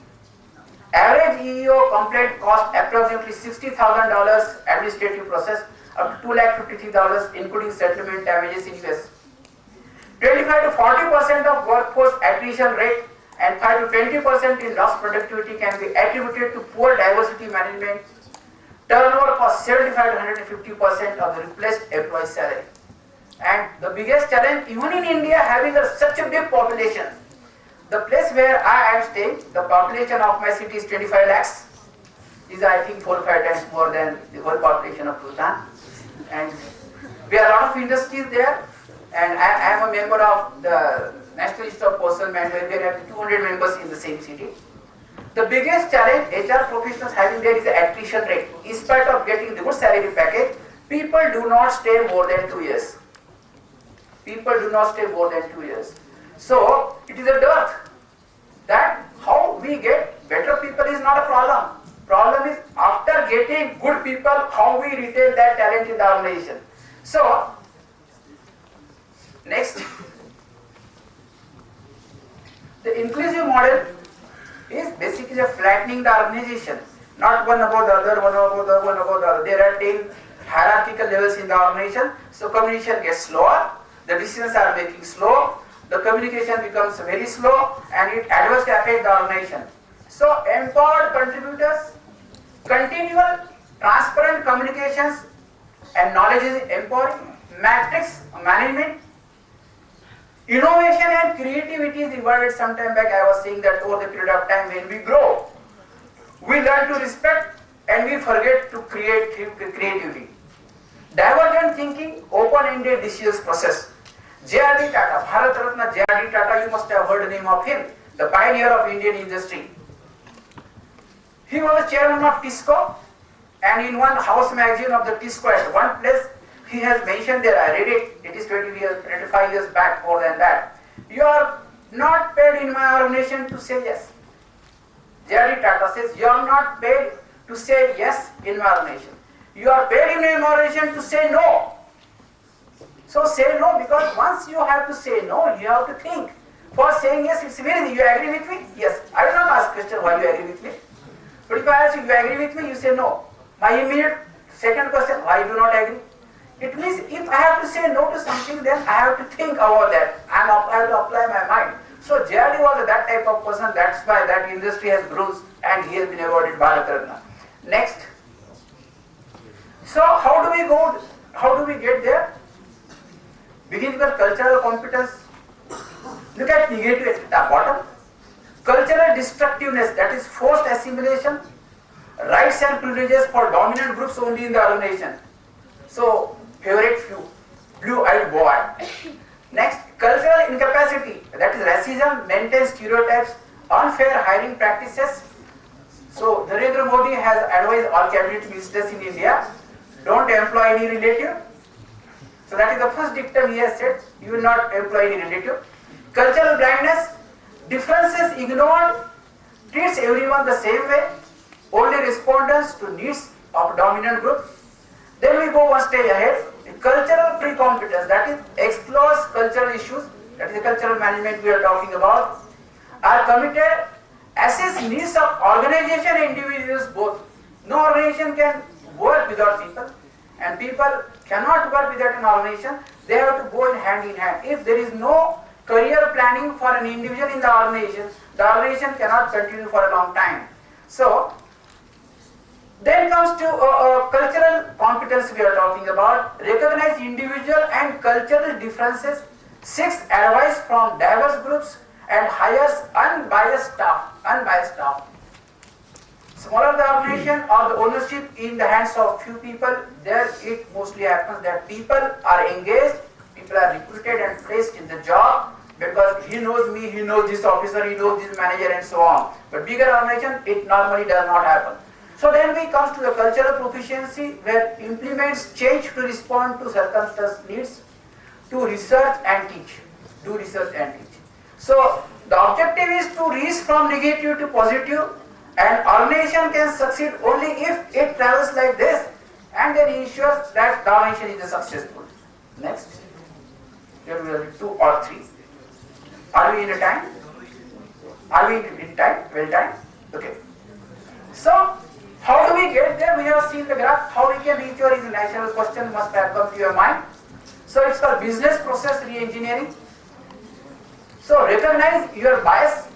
Average average EEO complaint cost approximately $60,000 administrative process, up to $2,53, including settlement damages in US. 25 to 40% of workforce attrition rate and 5 to 20% in lost productivity can be attributed to poor diversity management. Turnover costs 75 to 150% of the replaced employee salary. And the biggest challenge, even in India, having such a big population, the place where I am staying, the population of my city is 25 lakhs. Is I think 4 or 5 times more than the whole population of Bhutan. And we have a lot of industries there. And I am a member of the National List of Postal Man, where we have 200 members in the same city. The biggest challenge HR professionals having there is the attrition rate. In spite of getting the good salary package, people do not stay more than 2 years. People do not stay more than 2 years. So it is a dearth. That how we get better people is not a problem. Problem is after getting good people, how we retain that talent in the organization. So next, the inclusive model is basically a flattening the organization. Not one above the other, one above the other, one above the other. There are 10 hierarchical levels in the organization. So communication gets slower. The decisions are making slow. The communication becomes very slow and it adversely affects the organization. So empowered contributors, continual transparent communications and knowledge is empowering, matrix management, innovation and creativity is rewarded. Some time back I was saying that over the period of time when we grow, we learn to respect and we forget to create creativity. Divergent thinking, open-ended decisions process. J.R.D. Tata, Bharat Ratna J.R.D. Tata, you must have heard the name of him, the pioneer of Indian industry. He was the chairman of TISCO, and in one house magazine of the TISCO at one place, he has mentioned there, I read it, it is 25 years back, more than that. You are not paid in my organization to say yes. J.R.D. Tata says, you are not paid to say yes in my organization. You are paid in my organization to say no. So say no, because once you have to say no, you have to think. For saying yes, it's very easy. You agree with me? Yes. I will not ask question why you agree with me. But if I ask you, you agree with me, you say no. My immediate second question, why you do not agree? It means if I have to say no to something, then I have to think about that. I have to apply my mind. So J.R.D. was that type of person. That's why that industry has grown and he has been awarded Bharat Ratna. Next. So how do we go? How do we get there? Begin with cultural competence. Look at negative at the bottom. Cultural destructiveness, that is forced assimilation, rights and privileges for dominant groups only in the organization. So, favorite few, blue-eyed boy. Next, cultural incapacity, that is racism, maintenance stereotypes, unfair hiring practices. So, Narendra Modi has advised all cabinet ministers in India, don't employ any relative. So that is the first dictum he has said, you will not employ any relative. Cultural blindness, differences ignored, treats everyone the same way, only respondents to needs of dominant group. Then we go one stage ahead, cultural pre-competence, that is explores cultural issues, that is the cultural management we are talking about, are committed, assess needs of organization and individuals both. No organization can work without people. And people cannot work without an organization, they have to go in hand in hand. If there is no career planning for an individual in the organization cannot continue for a long time. So, then comes to cultural competence we are talking about, recognize individual and cultural differences, seeks advice from diverse groups and hires unbiased staff. Smaller the organization or the ownership in the hands of few people, there it mostly happens that people are engaged, people are recruited and placed in the job because he knows me, he knows this officer, he knows this manager and so on. But bigger organization, it normally does not happen. So then we come to the cultural proficiency where implements change to respond to circumstance needs, to research and teach, do research and teach. So the objective is to reach from negative to positive. An organization can succeed only if it travels like this and then ensures that the organization is successful. Next. Here we have 2 or 3. Are we in a time? Are we in time? Well time? Okay. So, how do we get there? We have seen the graph. How we can reach here is a natural question must have come to your mind. So, it's called business process re-engineering. So, recognize your bias,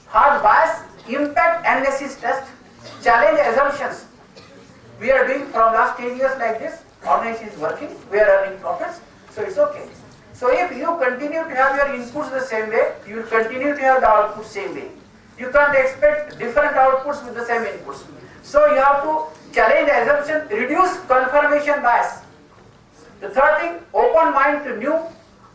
hard bias, impact analysis test, challenge assumptions. We are doing from last 10 years like this. Organization is working. We are earning profits. So, it's okay. So, if you continue to have your inputs the same way, you will continue to have the outputs same way. You can't expect different outputs with the same inputs. So you have to challenge the assumption, reduce confirmation bias. The third thing, open mind to new,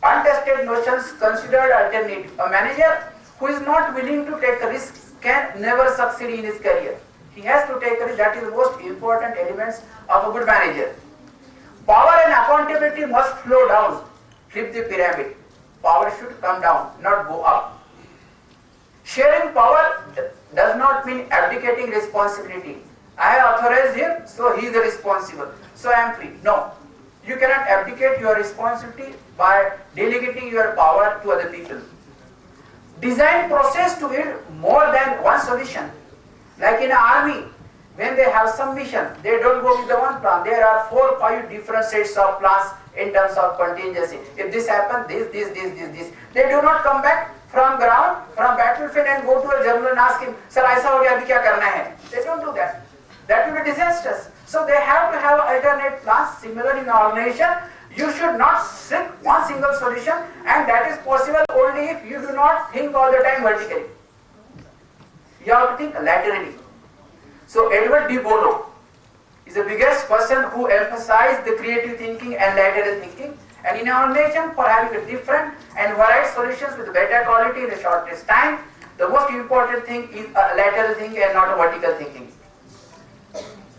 untested notions, considered alternative. A manager who is not willing to take a risk can never succeed in his career. He has to take a risk. That is the most important elements of a good manager. Power and accountability must flow down. Flip the pyramid. Power should come down, not go up. Sharing power does not mean abdicating responsibility. I have authorized him, so he is responsible. So I am free. No. You cannot abdicate your responsibility by delegating your power to other people. Design process to yield more than one solution. Like in an army, when they have some mission, they don't go with the one plan. There are 4 or 5 different sets of plans in terms of contingency. If this happens, this. They do not come back from ground, from battlefield and go to a general and ask him, sir, aisa ho gaya, abhi kya karna hai? They don't do that. That will be disastrous. So they have to have alternate plans. Similar in organization, you should not seek one single solution, and that is possible only if you do not think all the time vertically. You have to think laterally. So Edward de Bono is the biggest person who emphasized the creative thinking and lateral thinking. And in our nation, for having a different and varied solutions with better quality in the shortest time, the most important thing is a lateral thinking and not a vertical thinking.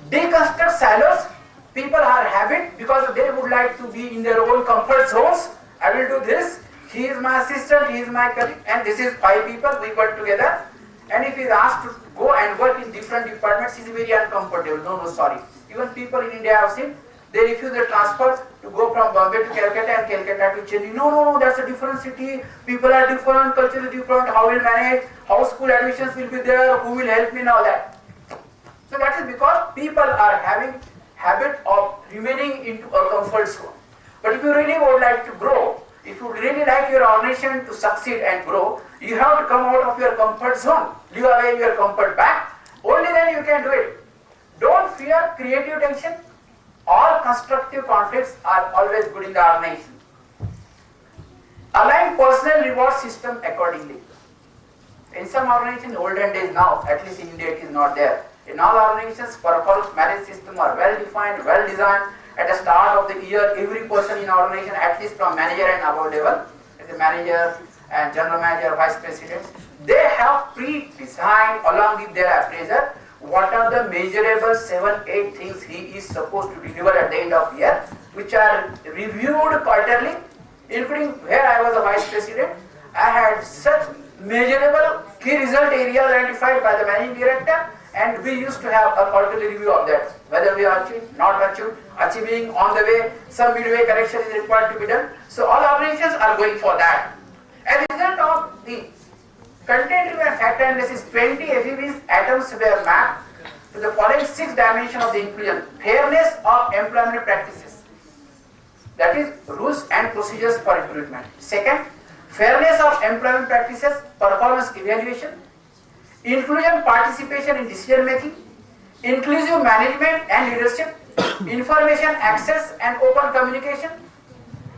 Deconstruct silos. People are habit because they would like to be in their own comfort zones. I will do this. He is my assistant, he is my colleague, and this is 5 people, we work together. And if he is asked to go and work in different departments, he is very uncomfortable. No, sorry. Even people in India I have seen, they refuse the transfer to go from Bombay to Calcutta and Calcutta to Chennai. No, that's a different city. People are different, culture is different. How will manage? How school admissions will be there? Who will help me and all that? So that is because people are having habit of remaining into a comfort zone. But if you really would like to grow, if you really like your organization to succeed and grow, you have to come out of your comfort zone. Leave away your comfort back. Only then you can do it. Don't fear creative tension. All constructive conflicts are always good in the organization. Align personal reward system accordingly. In some organizations, in olden days now, at least in India it is not there. In all organizations, performance management systems are well defined, well designed. At the start of the year, every person in organization, at least from manager and above level, the manager and general manager, vice president, they have pre-designed along with their appraiser what are the measurable 7-8 things he is supposed to deliver at the end of the year, which are reviewed quarterly, including where I was a vice president. I had such measurable key result areas identified by the managing director, and we used to have a quarterly review of that, whether we achieved, not achieved, achieving, on the way, some midway correction is required to be done. So all operations are going for that. As a result of the content-driven factor analysis, 20 FEB's atoms were mapped to the following 6 dimensions of the inclusion. Fairness of employment practices, that is rules and procedures for recruitment. Second, fairness of employment practices, performance evaluation. Inclusion, participation in decision making, inclusive management and leadership, information access and open communication.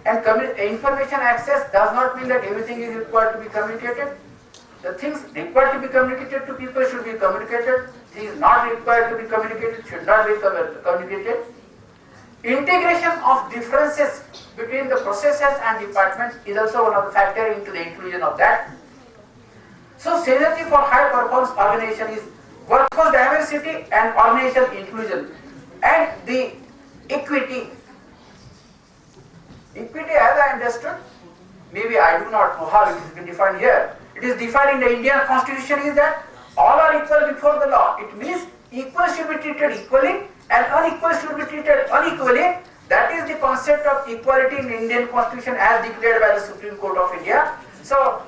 And information access does not mean that everything is required to be communicated. The things required to be communicated to people should be communicated. Things not required to be communicated should not be communicated. Integration of differences between the processes and departments is also one of the factors into the inclusion of that. So, synergy for high performance organization is workforce diversity and organization inclusion, and the equity. Equity, as I understood, maybe I do not know how it is been defined here. It is defined in the Indian Constitution is that all are equal before the law. It means equal should be treated equally and unequal should be treated unequally. That is the concept of equality in the Indian Constitution as declared by the Supreme Court of India. So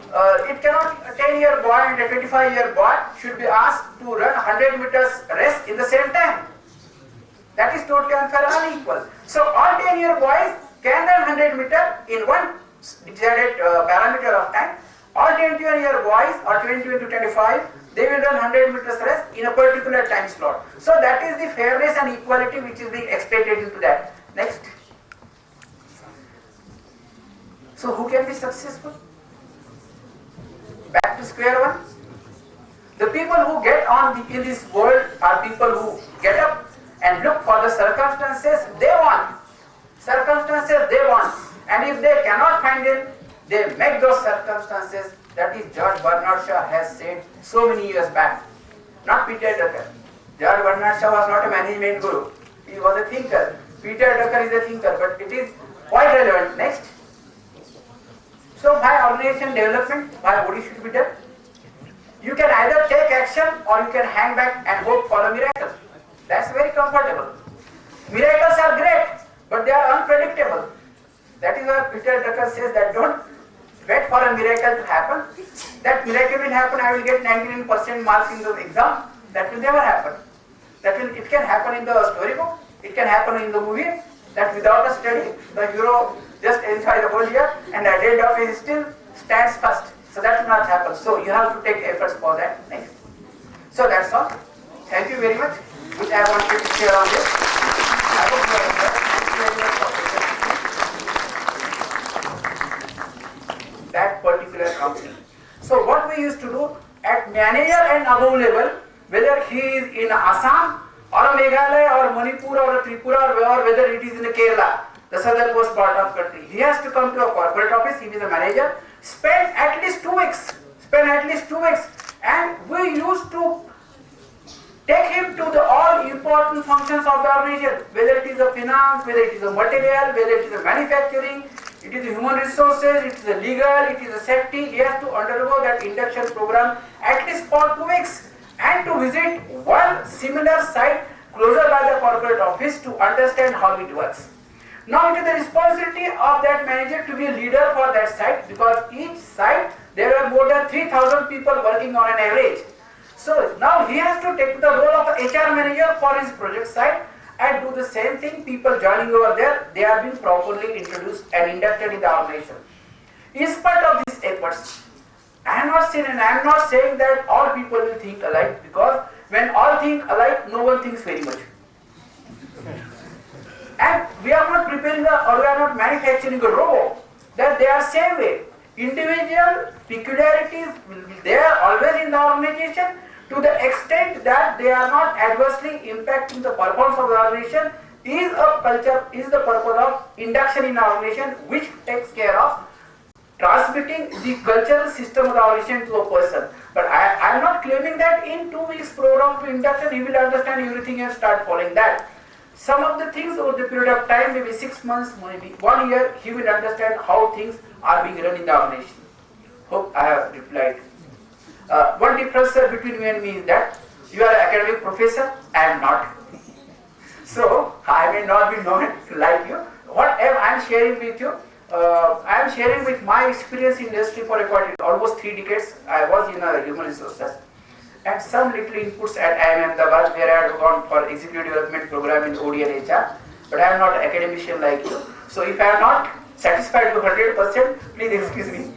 it cannot, a 10-year boy and a 25-year boy should be asked to run 100 meters race in the same time. That is totally unfair and unequal. So all 10-year boys can run 100 meter in one decided parameter of time. All 21-year boys or 21 to 25, they will run 100 meters race in a particular time slot. So that is the fairness and equality which is being expected into that. Next. So who can be successful? Back to square one. The people who get on in this world are people who get up and look for the circumstances they want. Circumstances they want. And if they cannot find them, they make those circumstances. That is George Bernard Shaw has said so many years back. Not Peter Drucker. George Bernard Shaw was not a management guru. He was a thinker. Peter Drucker is a thinker, but it is quite relevant. Next. So by organization development, why what should be done? You can either take action or you can hang back and hope for a miracle. That's very comfortable. Miracles are great, but they are unpredictable. That is why Peter Drucker says that don't wait for a miracle to happen. That miracle will happen, I will get 99% marks in the exam. That will never happen. It can happen in the storybook, it can happen in the movie, that without a study, the hero just enjoy the whole year and the dead dog is still stands first. So that will not happen. So you have to take efforts for that. Next. So that's all. Thank you very much, which I wanted to share on this. I hope you are that particular company. So what we used to do at manager and above level, whether he is in Assam or a Meghalaya or Manipur or a Tripura or whether it is in Kerala, the southernmost part of country, he has to come to a corporate office, he is a manager, spend at least 2 weeks, and we used to take him to the all important functions of the organization, whether it is a finance, whether it is a material, whether it is a manufacturing, it is a human resources, it is a legal, it is a safety. He has to undergo that induction program at least for 2 weeks and to visit one similar site closer by the corporate office to understand how it works. Now it is the responsibility of that manager to be a leader for that site, because each site there are more than 3,000 people working on an average. So now he has to take the role of a HR manager for his project site and do the same thing. People joining over there, they are being properly introduced and inducted in the organization. In spite of these efforts, I am not saying that all people will think alike, because when all think alike, no one thinks very much. And we are not preparing or we are not manufacturing a robot that they are same way. Individual peculiarities will be there always in the organization to the extent that they are not adversely impacting the performance of the organization. Is the purpose of induction in the organization, which takes care of transmitting the cultural system of the organization to a person. But I am not claiming that in 2 weeks program to induction he will understand everything and start following that. Some of the things over the period of time, maybe 6 months, maybe 1 year, he will understand how things are being run in the organization. Hope I have replied. One difference between you and me is that you are an academic professor, I am not. So I may not be known like you. Whatever I am sharing with you, I am sharing with my experience in industry for almost 3 decades. I was in a human resources and some little inputs at IIM Ahmedabad, where I had gone for executive development program in OD and HR. But I am not an academician like you. So if I am not satisfied to 100%, please excuse me.